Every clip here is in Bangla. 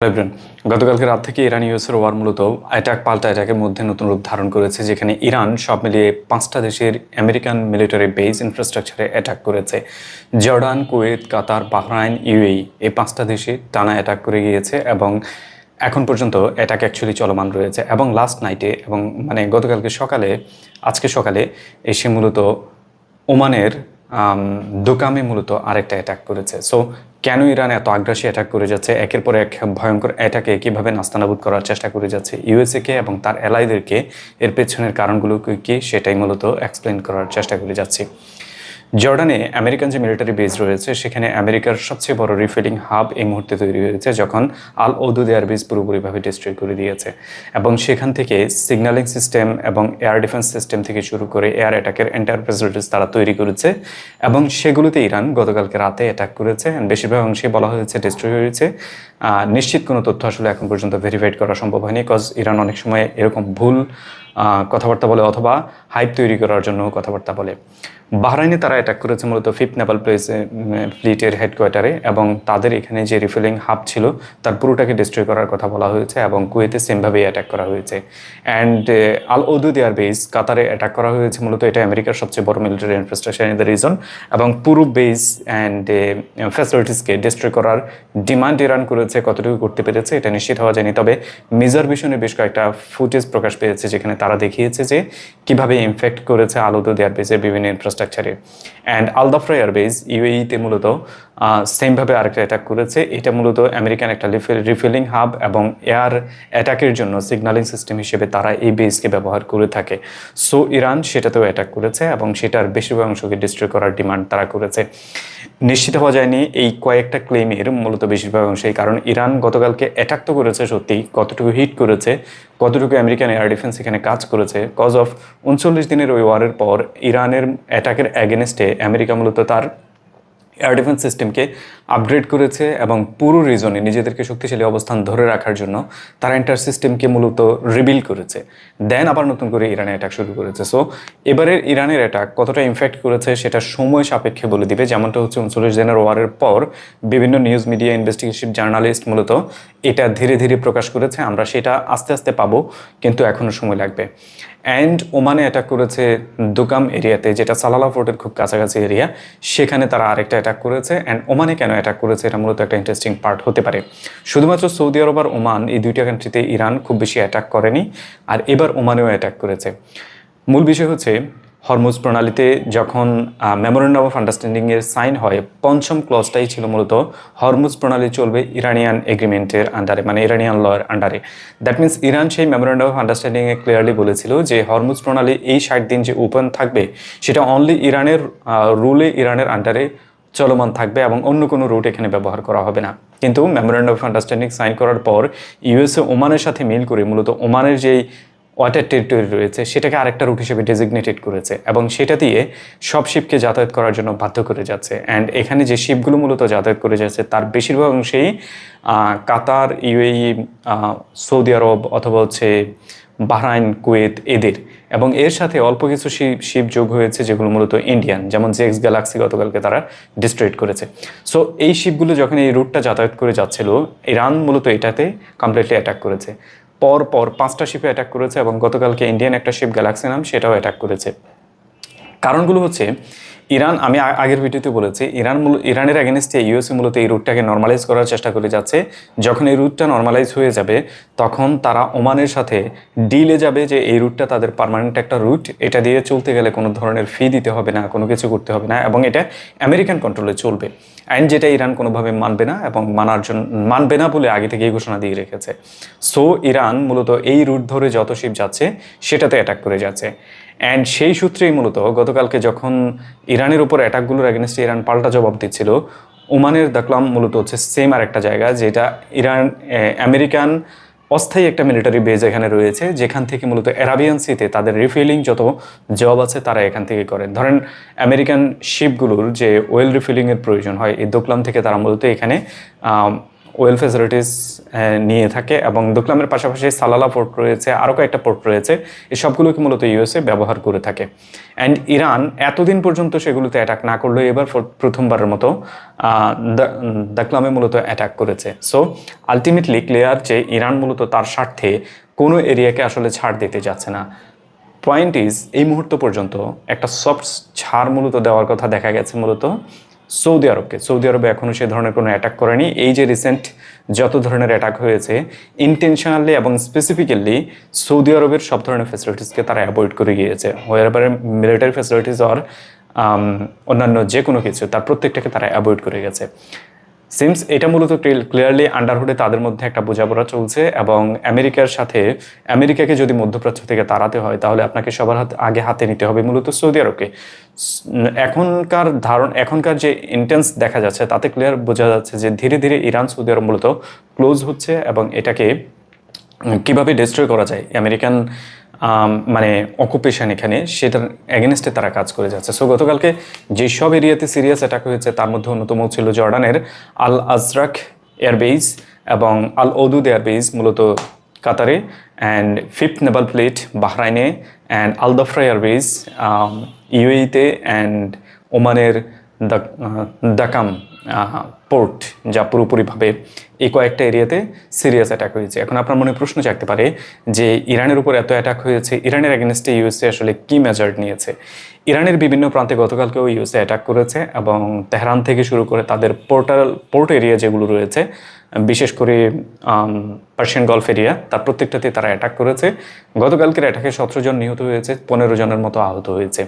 এভরিওয়ান, গতকালকে রাত থেকে ইরান ইউএসের ওয়ার মূলত অ্যাটাক পাল্টা অ্যাটাকের মধ্যে নতুন রূপ ধারণ করেছে, যেখানে ইরান সব মিলিয়ে 5টা দেশের আমেরিকান মিলিটারি বেস ইনফ্রাস্ট্রাকচারে অ্যাটাক করেছে। জর্ডান, কুয়েত, কাতার, বাহরাইন, ইউএই এই 5টা দেশে টানা অ্যাটাক করে গিয়েছে এবং এখন পর্যন্ত অ্যাটাক অ্যাকচুয়ালি চলমান রয়েছে। এবং লাস্ট নাইটে এবং গতকালকে সকালে, আজকে সকালে এসে মূলত ওমানের দোকামে মূলত আরেকটা অ্যাটাক করেছে। সো কেন ইরান এত আগ্রাসী অ্যাটাক করে যাচ্ছে, একের পর এক ভয়ঙ্কর অ্যাটাকে কীভাবে নাস্তানাবুদ করার চেষ্টা করে যাচ্ছে ইউএসএকে এবং তার অ্যালাইদেরকে, এর পেছনের কারণগুলো কী সেটাই মূলত এক্সপ্লেন করার চেষ্টা করে যাচ্ছি। জর্ডানে আমেরিকান যে মিলিটারি বেস রয়েছে, সেখানে আমেরিকার সবচেয়ে বড় রিফিলিং হাব এই মুহূর্তে তৈরি হয়েছে, যখন আল ওদুদ এয়ারবেস পুরোপুরিভাবে ডিস্ট্রয় করে দিয়েছে। এবং সেখান থেকে সিগন্যালিং সিস্টেম এবং এয়ার ডিফেন্স সিস্টেম থেকে শুরু করে এয়ার অ্যাটাকের এন্টায়ার ফ্যাসিলিটিস তারা তৈরি করেছে এবং সেগুলোতে ইরান গতকালকে রাতে অ্যাটাক করেছে অ্যান্ড বেশিরভাগ অংশেই বলা হয়েছে ডিস্ট্রয় হয়েছে। নিশ্চিত কোনো তথ্য আসলে এখন পর্যন্ত ভেরিফাইড করা সম্ভব হয়নি, বিকজ ইরান অনেক সময় এরকম ভুল কথাবার্তা বলে অথবা হাইপ তৈরি করার জন্য কথাবার্তা বলে। বাহরাইনে তারা অ্যাটাক করেছে মূলত ফিফথ নেভাল ফ্লিটের হেডকোয়ার্টারে, এবং তাদের এখানে যে রিফিলিং হাব ছিল তার পুরোটাকে ডিস্ট্রয় করার কথা বলা হয়েছে। এবং কুয়েতে সেমভাবেই অ্যাটাক করা হয়েছে। অ্যান্ড আল ওদুদ এয়ারবেস কাতারে অ্যাটাক করা হয়েছে, মূলত এটা আমেরিকার সবচেয়ে বড় military infrastructure in the reason, এবং পুরো বেস অ্যান্ড ফ্যাসিলিটিসকে ডিস্ট্রয় করার ডিমান্ড ইরান করেছে। কতটুকু করতে পেরেছে এটা নিশ্চিত হওয়া যায়নি, তবে মেজর ভিশনে বেশ কয়েকটা ফুটেজ প্রকাশ পেয়েছে, যেখানে তারা দেখিয়েছে যে কীভাবে ইনফেক্ট করেছে আল ওদুদ এয়ারবেসের বিভিন্ন ইনফ্রাস্ট্রাকচারে। অ্যান্ড আল দাফরা এয়ারবেস ইউএইতে মূলত সেমভাবে আরেকটা অ্যাটাক করেছে। এটা মূলত আমেরিকান একটা রিফিলিং হাব এবং এয়ার অ্যাটাকের জন্য সিগন্যালিং সিস্টেম হিসেবে তারা এই বেসকে ব্যবহার করে থাকে। সো ইরান সেটাতেও অ্যাটাক করেছে এবং সেটার বেশিরভাগ অংশকে ডিস্ট্রয় করার ডিমান্ড তারা করেছে। নিশ্চিত হওয়া যায়নি এই কয়েকটা ক্লেমের মূলত বেশিরভাগ অংশেই, কারণ ইরান গতকালকে অ্যাটাক তো করেছে সত্যি, কতটুকু হিট করেছে, কতটুকু আমেরিকান এয়ার ডিফেন্স এখানে কাজ করেছে, কজ অফ 39 দিনের ওই ওয়ারের পর ইরানের অ্যাটাকের অ্যাগেনস্টে আমেরিকা মূলত তার এয়ার ডিফেন্স সিস্টেমকে আপগ্রেড করেছে এবং পুরো রিজনে নিজেদেরকে শক্তিশালী অবস্থান ধরে রাখার জন্য তারা এন্টার সিস্টেমকে মূলত রিবিল করেছে। দেন আবার নতুন করে ইরানে অ্যাটাক শুরু করেছে। সো এবারের ইরানের অ্যাটাক কতটা ইমফ্যাক্ট করেছে সেটা সময় সাপেক্ষে বলে দিবে। যেমনটা হচ্ছে 39 দিনের ওয়ারের পর বিভিন্ন নিউজ মিডিয়া, ইনভেস্টিগেটিভ জার্নালিস্ট মূলত এটা ধীরে ধীরে প্রকাশ করেছে। আমরা সেটা আস্তে আস্তে পাবো, কিন্তু এখনও সময় লাগবে। অ্যান্ড ওমানে অ্যাটাক করেছে দোকাম এরিয়াতে, যেটা সালালা ফোর্টের খুব কাছাকাছি এরিয়া, সেখানে তারা আরেকটা অ্যাটাক করেছে। অ্যান্ড ওমানে কেন অ্যাটাক করেছে এটা মূলত একটা ইন্টারেস্টিং পার্ট হতে পারে। শুধুমাত্র সৌদি আরব আর ওমান এই দুইটা কান্ট্রিতে ইরান খুব বেশি অ্যাটাক করেনি, আর এবার ওমানেও অ্যাটাক করেছে। মূল বিষয় হচ্ছে হরমুজ প্রণালীতে যখন মেমোরেন্ডাম অফ আন্ডারস্ট্যান্ডিংয়ের সাইন হয়, পঞ্চম ক্লজটাই ছিল মূলত হরমুজ প্রণালী চলবে ইরানিয়ান এগ্রিমেন্টের আন্ডারে, মানে ইরানিয়ান লয়ের আন্ডারে। দ্যাট মিনস ইরান সেই মেমোরেন্ডাম অফ আন্ডারস্ট্যান্ডিংয়ে ক্লিয়ারলি বলেছিল যে হরমুজ প্রণালী এই 60 দিন যে ওপেন থাকবে সেটা অনলি ইরানের রুলে, ইরানের আন্ডারে চলমান থাকবে এবং অন্য কোনো রুট এখানে ব্যবহার করা হবে না। কিন্তু মেমোরেন্ডাম অফ আন্ডারস্ট্যান্ডিং সাইন করার পর ইউএসএ ওমানের সাথে মিল করে মূলত ওমানের যেই ওয়াটার টেরিটরি রয়েছে সেটাকে আরেকটা রুট হিসেবে ডেজিগনেটেড করেছে এবং সেটা দিয়ে সব শিপকে যাতায়াত করার জন্য বাধ্য করে যাচ্ছে। অ্যান্ড এখানে যে শিপগুলো মূলত যাতায়াত করে যাচ্ছে তার বেশিরভাগ অংশেই কাতার, ইউএই, সৌদি আরব অথবা হচ্ছে বাহরাইন, কুয়েত এদের, এবং এর সাথে অল্প কিছু শিপ যোগ হয়েছে যেগুলো মূলত ইন্ডিয়ান, যেমন জেক্স গ্যালাক্সি গতকালকে তারা ডিস্ট্রয়েড করেছে। সো এই শিপগুলো যখন এই রুটটা যাতায়াত করে যাচ্ছিল, ইরান মূলত এটাতে কমপ্লিটলি অ্যাটাক করেছে। পর 5টা শিপে অ্যাটাক করেছে এবং গতকালকে ইন্ডিয়ান একটা শিপ গ্যালাক্সি নাম সেটাও অ্যাটাক করেছে। কারণগুলো হচ্ছে ইরান, আমি আগের ভিডিওতে বলেছি, ইরানের অ্যাগেনস্টে ইউএসএ মূলত এই রুটটাকে নর্মালাইজ করার চেষ্টা করে যাচ্ছে। যখন এই রুটটা নর্মালাইজ হয়ে যাবে তখন তারা ওমানের সাথে ডিলে যাবে যে এই রুটটা তাদের পার্মানেন্ট একটা রুট, এটা দিয়ে চলতে গেলে কোনো ধরনের ফি দিতে হবে না, কোনো কিছু করতে হবে না, এবং এটা আমেরিকান কন্ট্রোলে চলবে। অ্যান্ড যেটা ইরান কোনোভাবে মানবে না এবং মানবে না বলে আগে থেকেই ঘোষণা দিয়ে রেখেছে। সো ইরান মূলত এই রুট ধরে যত শিপ যাচ্ছে সেটাতে অ্যাটাক করে যাচ্ছে। অ্যান্ড সেই সূত্রেই মূলত গতকালকে যখন ইরানের উপর অ্যাটাকগুলোর অ্যাগেনস্টে ইরান পাল্টা জবাব দিচ্ছিল, ওমানের দেখলাম মূলত হচ্ছে সেম আরেকটা জায়গা, যেটা আমেরিকান অস্থায়ী একটা মিলিটারি বেজ এখানে রয়েছে, যেখান থেকে মূলত অ্যারাবিয়ান সিতে তাদের রিফিলিং যত জব আছে তারা এখান থেকে করেন। ধরেন আমেরিকান শিপগুলোর যে ওয়েল রিফিলিংয়ের প্রয়োজন হয়, এই দোকলাম থেকে তারা মূলত এখানে ওয়েল ফ্যাসিলিটিস নিয়ে থাকে এবং দোকলামের পাশাপাশি সালালা পোর্ট রয়েছে, আরও কয়েকটা পোর্ট রয়েছে, এই সবগুলোকে মূলত ইউএসএ ব্যবহার করে থাকে। অ্যান্ড ইরান এতদিন পর্যন্ত সেগুলোতে অ্যাটাক না করলেও এবার প্রথমবারের মতো দোকলামে মূলত অ্যাটাক করেছে। সো আলটিমেটলি ক্লিয়ার যে ইরান মূলত তার স্বার্থে কোনো এরিয়াকে আসলে ছাড় দিতে যাচ্ছে না। পয়েন্ট ইজ এই মুহূর্ত পর্যন্ত একটা সফট ছাড় মূলত দেওয়ার কথা দেখা গেছে মূলত সৌদি আরবকে। সৌদি আরবে এখনও সে ধরনের কোনো অ্যাটাক করেনি। এই যে রিসেন্ট যত ধরনের অ্যাটাক হয়েছে ইন্টেনশনালি এবং স্পেসিফিক্যালি সৌদি আরবের সব ধরনের ফ্যাসিলিটিসকে তারা অ্যাভয়েড করে গিয়েছে। হোয়ার মিলিটারি ফ্যাসিলিটিস আর অন্যান্য যে কোনো কিছু তার প্রত্যেকটাকে তারা অ্যাভয়েড করে গেছে। সিমস এটা মূলত ক্লিয়ারলি আন্ডারহুডে তাদের মধ্যে একটা বোঝাপড়া চলছে এবং আমেরিকার সাথে, আমেরিকাকে যদি মধ্যপ্রাচ্য থেকে তাড়াতে হয় তাহলে আপনাকে সবার আগে হাতে নিতে হবে মূলত সৌদি আরবকে। এখনকার যে ইন্টেন্স দেখা যাচ্ছে তাতে ক্লিয়ার বোঝা যাচ্ছে যে ধীরে ধীরে ইরান সৌদি আরব মূলত ক্লোজ হচ্ছে এবং এটাকে কিভাবে ডিস্ট্রয় করা যায় আমেরিকান মানে অকুপেশন এখানে সেটার এগেনস্টে তারা কাজ করে যাচ্ছে। সো গতকালকে যেসব এরিয়াতে সিরিয়াস অ্যাটাক হয়েছে তার মধ্যে অন্যতম ছিল জর্ডানের আল আজরাক এয়ারবেস এবং আল ওদুদ এয়ারবেস মূলত কাতারে, অ্যান্ড ফিফথ নেভাল ফ্লিট বাহরাইনে, অ্যান্ড আল দফরা এয়ারবেস ইউএইতে, অ্যান্ড ওমানের দাকাম পোর্ট, যা পুরোপুরিভাবে এই কয়েকটা এরিয়াতে সিরিয়াস অ্যাটাক হয়েছে। এখন আপনার মনে প্রশ্ন জাগতে পারে যে ইরানের উপর এত অ্যাটাক হয়েছে, ইরানের এগেনস্টে ইউএসএ আসলে কী মেজার নিয়েছে? ইরানের বিভিন্ন প্রান্তে গতকালকেও ইউএসএ অ্যাটাক করেছে এবং তেহরান থেকে শুরু করে তাদের পোর্ট এরিয়া যেগুলো রয়েছে, বিশেষ করে পার্সিয়ান গলফ এরিয়া, তার প্রত্যেকটাতে তারা অ্যাটাক করেছে। গতকালকের অ্যাটাকে 17 জন নিহত হয়েছে, 15 জনের মতো আহত হয়েছে।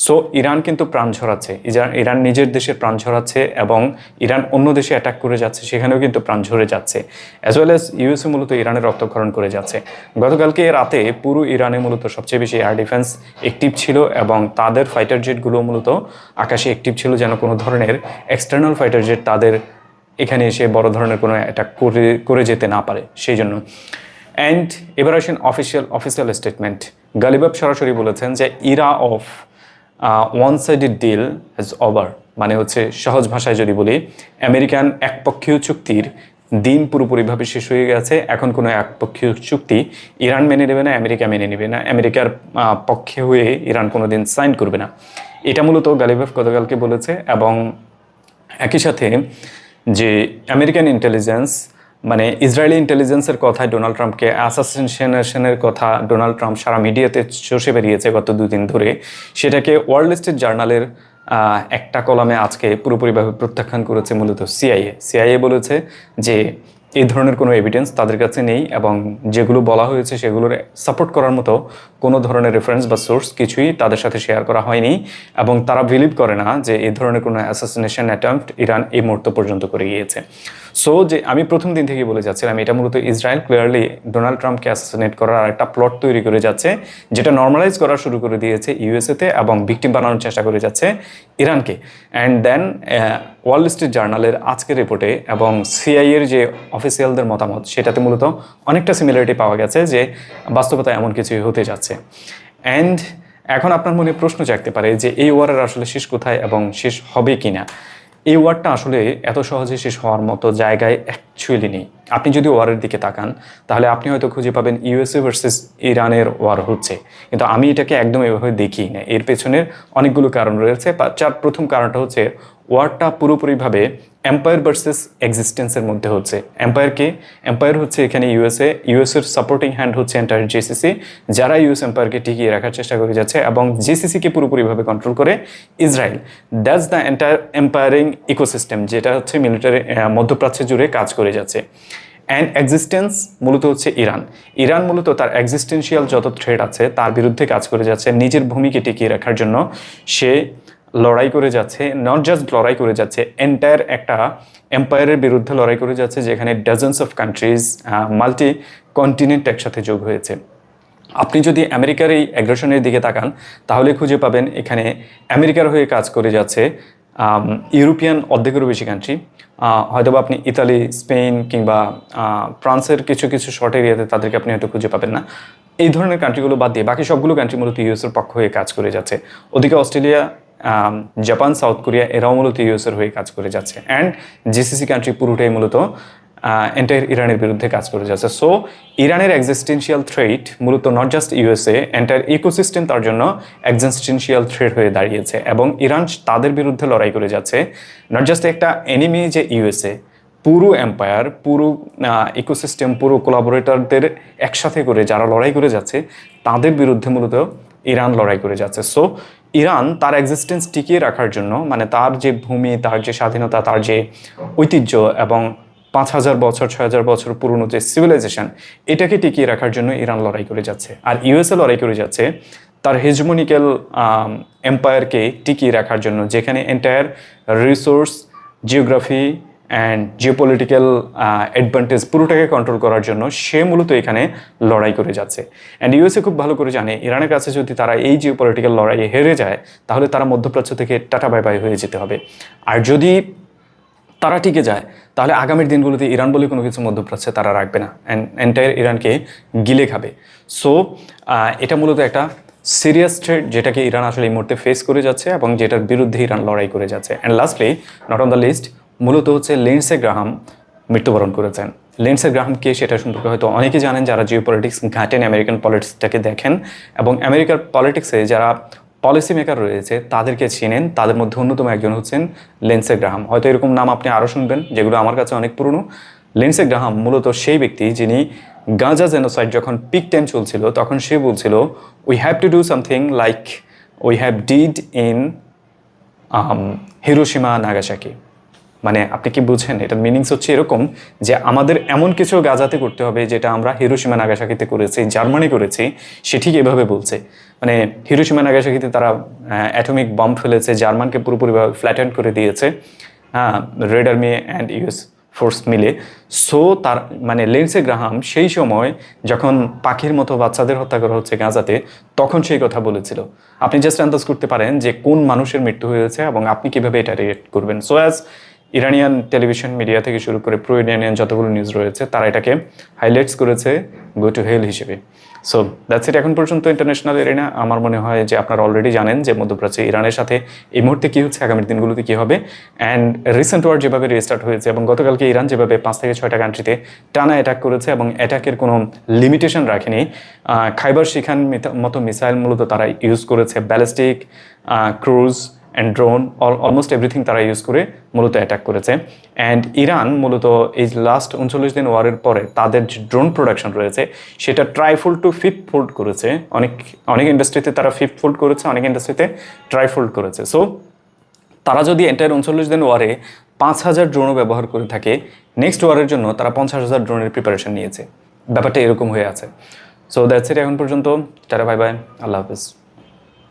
সো ইরান কিন্তু প্রাণ ঝরাচ্ছে, ইরান নিজের দেশের প্রাণ ঝরাচ্ছে এবং ইরান অন্য দেশে অ্যাটাক করে যাচ্ছে, সেখানেও কিন্তু প্রাণ ঝরে যাচ্ছে। অ্যাজ ওয়েল অ্যাজ ইউএসএ মূলত ইরানের রক্তক্ষরণ করে যাচ্ছে। গতকালকে রাতে পুরো ইরানে মূলত সবচেয়ে বেশি এয়ার ডিফেন্স অ্যাক্টিভ ছিল এবং তাদের ফাইটার জেটগুলো মূলত আকাশে অ্যাক্টিভ ছিল, যেন কোনো ধরনের এক্সটার্নাল ফাইটার জেট তাদের এখানে এসে বড় ধরনের কোনো অ্যাটাক করে যেতে না পারে সেই জন্য। অ্যান্ড এবার আসেন অফিসিয়াল স্টেটমেন্ট। গালিবাফ সরাসরি বলেছেন যে era of one sided deal has over, মানে হচ্ছে সহজ ভাষায় যদি বলি, আমেরিকান একপক্ষীয় চুক্তির দিন পুরোপুরিভাবে শেষ হয়ে গেছে। এখন কোনো একপক্ষীয় চুক্তি ইরান মেনে নেবে না, আমেরিকা মেনে নেবে না, আমেরিকার পক্ষে হয়ে ইরান কোনো দিন সাইন করবে না। এটা মূলত গালিবাফ গতকালকে বলেছে। এবং একই সাথে যে আমেরিকান ইন্টেলিজেন্স মানে ইসরায়েলি ইন্টেলিজেন্সের কথায় ডোনাল্ড ট্রাম্পকে অ্যাসাসিনেশনের কথা ডোনাল্ড ট্রাম্প সারা মিডিয়াতে চষে বেরিয়েছে গত 2 দিন ধরে, সেটাকে ওয়ার্ল্ড স্ট্রিট জার্নালের একটা কলামে আজকে পুরোপুরিভাবে প্রত্যাখ্যান করেছে মূলত সিআইএ বলেছে যে এই ধরনের কোনো এভিডেন্স তাদের কাছে নেই এবং যেগুলো বলা হয়েছে সেগুলোর সাপোর্ট করার মতো কোনো ধরনের রেফারেন্স বা সোর্স কিছুই তাদের সাথে শেয়ার করা হয়নি এবং তারা বিলিভ করে না যে এই ধরনের কোনো অ্যাসাসিনেশন অ্যাটেম্পট ইরান এই মুহূর্ত পর্যন্ত করে গিয়েছে। সো যে আমি প্রথম দিন থেকে বলে যাচ্ছিলাম, এটা মূলত ইসরায়েল ক্লিয়ারলি ডোনাল্ড ট্রাম্পকে অ্যাসাসিনেট করার একটা প্লট তৈরি করে যাচ্ছে, যেটা নর্মালাইজ করা শুরু করে দিয়েছে ইউএসএতে এবং ভিকটিম বানানোর চেষ্টা করে যাচ্ছে ইরানকে। অ্যান্ড দেন ওয়ার্ল্ড স্ট্রিট জার্নালের আজকের রিপোর্টে এবং সিআইএর যে অফিসিয়ালদের মতামত সেটাতে মূলত অনেকটা সিমিলারিটি পাওয়া গেছে যে বাস্তবতা এমন কিছুই হতে যাচ্ছে। অ্যান্ড এখন আপনার মনে প্রশ্ন জাগতে পারে যে এই ওয়ারের আসলে শেষ কোথায় এবং শেষ হবে কি না। এই ওয়ারটা আসলে এত সহজে শেষ হওয়ার মতো জায়গায় অ্যাকচুয়ালি নেই। আপনি যদি ওয়ারের দিকে তাকান তাহলে আপনি হয়তো খুঁজে পাবেন ইউএসএ ভার্সেস ইরানের ওয়ার হচ্ছে, কিন্তু আমি এটাকে একদম এভাবে দেখি না। এর পেছনের অনেকগুলো কারণ রয়েছে। যার প্রথম কারণটা হচ্ছে ওয়ারটা পুরোপুরিভাবে এম্পায়ার ভার্সেস এক্সিস্টেন্সের মধ্যে হচ্ছে। এম্পায়ার হচ্ছে এখানে ইউএসের সাপোর্টিং হ্যান্ড হচ্ছে এন্টায়ার জিসিসি, যারা ইউএস এম্পায়ারকে টিকিয়ে রাখার চেষ্টা করে যাচ্ছে এবং জিসিসিকে পুরোপুরিভাবে কন্ট্রোল করে Israel. That's the entire empiring ecosystem, যেটা হচ্ছে মিলিটারি মধ্যপ্রাচ্য জুড়ে কাজ করে যাচ্ছে। অ্যান্ড এক্সিস্টেন্স মূলত হচ্ছে ইরান মূলত তার এক্সিস্টেন্সিয়াল যত থ্রেট আছে তার বিরুদ্ধে কাজ করে যাচ্ছে, নিজের ভূমিকে টিকিয়ে রাখার জন্য সে লড়াই করে যাচ্ছে। নট জাস্ট লড়াই করে যাচ্ছে, এন্টায়ার একটা এম্পায়ারের বিরুদ্ধে লড়াই করে যাচ্ছে, যেখানে dozens of countries multi continent একসাথে যোগ হয়েছে। আপনি যদি আমেরিকার এই অ্যাগ্রেশনের দিকে তাকান তাহলে খুঁজে পাবেন এখানে আমেরিকার হয়ে কাজ করে যাচ্ছে ইউরোপিয়ান অর্ধেকেরও বেশি কান্ট্রি। হয়তো আপনি ইতালি, স্পেন কিংবা ফ্রান্সের কিছু কিছু শর্ট এরিয়াতে তাদেরকে আপনি হয়তো খুঁজে পাবেন না। এই ধরনের কান্ট্রিগুলো বাদ দিয়ে বাকি সবগুলো কান্ট্রি মূলত ইউএসের পক্ষ হয়ে কাজ করে যাচ্ছে। ওদিকে অস্ট্রেলিয়া, জাপান, সাউথ কোরিয়া এরাও মূলত ইউএসের হয়ে কাজ করে যাচ্ছে। অ্যান্ড জিসিসি কান্ট্রি পুরোটাই মূলত এন্টায়ার ইরানের বিরুদ্ধে কাজ করে যাচ্ছে। সো ইরানের এক্সিস্টেন্সিয়াল থ্রেট মূলত not just USA, entire ecosystem তার জন্য এক্সিস্টেন্সিয়াল থ্রেট হয়ে দাঁড়িয়েছে এবং ইরান তাদের বিরুদ্ধে লড়াই করে যাচ্ছে। নট জাস্ট একটা এনিমি যে ইউএসএ, পুরো এম্পায়ার, পুরো ইকোসিস্টেম, পুরো কোলাবোরেটরদের একসাথে করে যারা লড়াই করে যাচ্ছে তাদের বিরুদ্ধে মূলত ইরান লড়াই করে যাচ্ছে। সো ইরান তার এক্সিস্টেন্স টিকিয়ে রাখার জন্য, মানে তার যে ভূমি, তার যে স্বাধীনতা, তার যে ঐতিহ্য এবং 5,000 বছর 6,000 বছর পুরনো যে সিভিলাইজেশন, এটাকে টিকিয়ে রাখার জন্য ইরান লড়াই করে যাচ্ছে। আর ইউএসএ লড়াই করে যাচ্ছে তার হেজমনিক্যাল এম্পায়ারকে টিকিয়ে রাখার জন্য, যেখানে entire resource, geography and geopolitical advantage পুরোটাকে কন্ট্রোল করার জন্য সে মূলত এখানে লড়াই করে যাচ্ছে। অ্যান্ড ইউএসএ খুব ভালো করে জানে ইরানের কাছে যদি তারা এই জিওপলিটিক্যাল লড়াইয়ে হেরে যায় তাহলে তারা মধ্যপ্রাচ্য থেকে টাটা বাই বাই হয়ে যেতে হবে। আর যদি তারা টিকে যায় তাহলে আগামীর দিনগুলোতে ইরান বলে কোনো কিছু মধ্যপ্রাচ্যে তারা রাখবে না, এন্টায়ার ইরানকে গিলে খাবে। সো এটা মূলত একটা সিরিয়াস থ্রেট যেটাকে ইরান আসলে এই মুহূর্তে ফেস করে যাচ্ছে এবং যেটার বিরুদ্ধে ইরান লড়াই করে যাচ্ছে। And lastly, not on the list, মূলত হচ্ছে লিন্ডসে গ্রাহাম মৃত্যুবরণ করেছেন। লিন্ডসে গ্রাহাম কে সেটা সম্পর্কে হয়তো অনেকে জানেন যারা জিও পলিটিক্স ঘাটেন, আমেরিকান পলিটিক্সটাকে দেখেন এবং আমেরিকার পলিটিক্সে যারা পলিসি মেকার রয়েছে তাদেরকে চিনেন। তাদের মধ্যে অন্যতম একজন হচ্ছেন লিন্ডসে গ্রাহাম। হয়তো এরকম নাম আপনি আরও শুনবেন যেগুলো আমার কাছে অনেক পুরনো। লিন্ডসে গ্রাহাম মূলত সেই ব্যক্তি যিনি গাজা জেনোসাইড যখন পিক টাইম চলছিল তখন সে বলছিল we have to do something like we have did in Hiroshima Nagasaki. মানে আপনি কি বুঝছেন? এটার মিনিংস হচ্ছে এরকম যে আমাদের এমন কিছু গাজাতে করতে হবে যেটা আমরা হিরোশিমা নাগাসাকিতে করেছি, জার্মানি করেছি। সে ঠিক এভাবে বলছে, মানে হিরোশিমা নাগাসাকিতে তারা অ্যাটমিক বম্ব ফেলেছে, জার্মানকে পুরোপুরিভাবে ফ্ল্যাটেন্ড করে দিয়েছে, হ্যাঁ, red army and US force মিলে। সো তার মানে লিন্ডসে গ্রাহাম সেই সময় যখন পাখির মতো বাচ্চাদের হত্যা করা হচ্ছে গাজাতে তখন সেই কথা বলেছিল। আপনি জাস্ট আন্দাজ করতে পারেন যে কোন মানুষের মৃত্যু হয়েছে এবং আপনি কীভাবে এটা রিয়েক্ট করবেন। So as Iranian television media থেকে শুরু করে প্রো ইরানিয়ান যতগুলো নিউজ রয়েছে তারা এটাকে হাইলাইটস করেছে গো টু হেল হিসেবে। So that's it. এখন পর্যন্ত ইন্টারন্যাশনাল এরিনা আমার মনে হয় যে আপনারা অলরেডি জানেন যে মধ্যপ্রাচ্যে ইরানের সাথে এই মুহূর্তে কী হচ্ছে, আগামীর দিনগুলোতে কী হবে। অ্যান্ড রিসেন্ট ওয়ার যেভাবে রিস্টার্ট হয়েছে এবং গতকালকে ইরান যেভাবে 5 থেকে 6টা কান্ট্রিতে টানা অ্যাটাক করেছে এবং অ্যাটাকের কোনো লিমিটেশন রাখেনি। খাইবার শিখান মতো মিসাইল মূলত তারা ইউজ করেছে, ballistic, cruise and drone, almost everything তারা ইউজ করে মূলত অ্যাটাক করেছে। অ্যান্ড ইরান মূলত এই লাস্ট 39 দিন ওয়ারের পরে তাদের যে ড্রোন প্রোডাকশন রয়েছে সেটা ট্রাইফোল্ড টু ফিফথ ফোল্ড করেছে। অনেক ইন্ডাস্ট্রিতে তারা ফিফথ ফোল্ড করেছে, অনেক ইন্ডাস্ট্রিতে ট্রাইফোল্ড করেছে। সো তারা যদি এন্টায়ার 39 দিন ওয়ারে 5,000 ড্রোনও ব্যবহার করে থাকে, নেক্সট ওয়ারের জন্য তারা 50,000 ড্রোনের প্রিপারেশন নিয়েছে। ব্যাপারটা এরকম হয়ে আছে। So that's it. এখন পর্যন্ত টাটা বাই বাই, আল্লাহ হাফেজ।